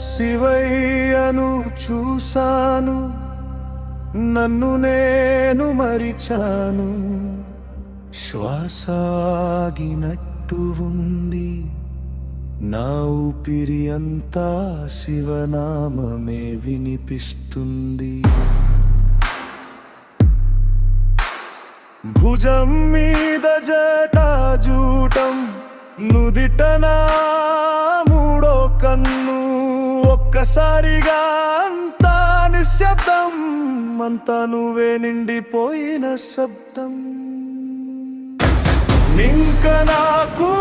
శివయ్యను చూశాను, నన్ను నేను మరిచాను. శ్వాసాగినట్టు ఉంది, నా ఊపిరి అంతా శివనామమే వినిపిస్తుంది. భుజం మీద జటాజూటం, నుదిట నా మూడో కన్ను. ఒక్కసారిగా అంతా నిశ్శబ్దం, అంతా నువ్వే నిండిపోయిన శబ్దం. ఇంక నాకు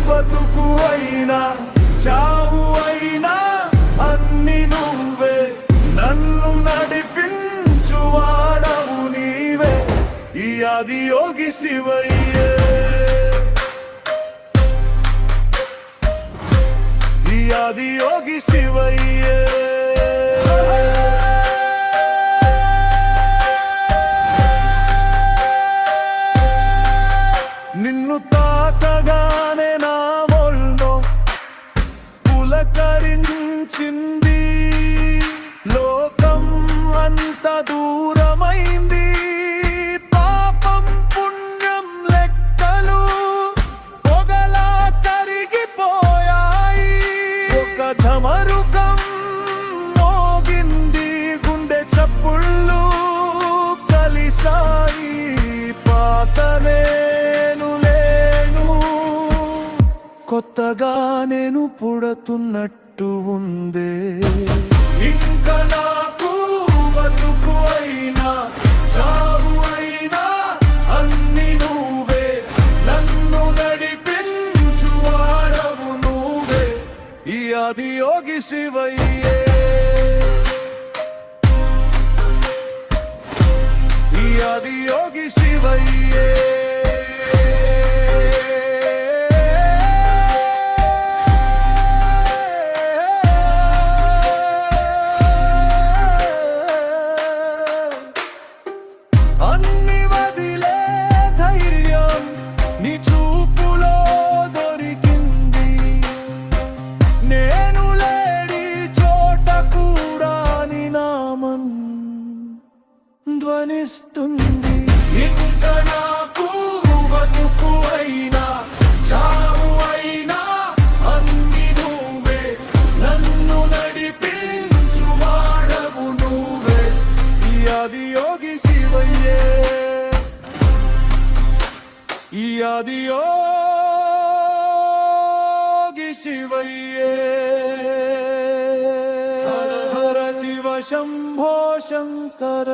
బతుకు అయినా చావు అయినా అన్ని నువ్వే, నన్ను నడిపించు వాడవు నీవే. ఈ ఆదియోగి శివయ్యే, ఈ ఆదియోగి శివయ్యే. నిన్ను తాకగానే నా ఒళ్ళో పులకరించింది. లోకం అంత దూరమైంది, పాపం పుణ్యం లెక్కలు పొగలా కరిగిపోయాయి. ఒక ఝమరుకం మోగింది, గుండె చప్పుళ్ళు కలిసాయి. పాతనే కొత్తగా నేను పుడుతున్నట్టు ఉందే. ఇంక నాకు బతుకు అయినా చావు అయినా అన్ని నువ్వే, నన్ను నడిపించు వాడవు నువ్వే. ఈ ఆదియోగి శివయ్యే, ఈ ఆదియోగి శివయ్యే. అన్ని వదిలే ధైర్యం నీ చూపులో దొరికింది. నేను లేడి చోట కూడా నీ నామం ధ్వనిస్తుంది. ఇంక నాకు బతుకు అయినా చావు అయినా అన్ని నువ్వే, నన్ను నడిపించు వాడవు నువ్వే. ఈ ఆదియోగి శివయ్యే, ఈ ఆదియోగి శివయ్యే. హర హర శివ శంభో శంకర.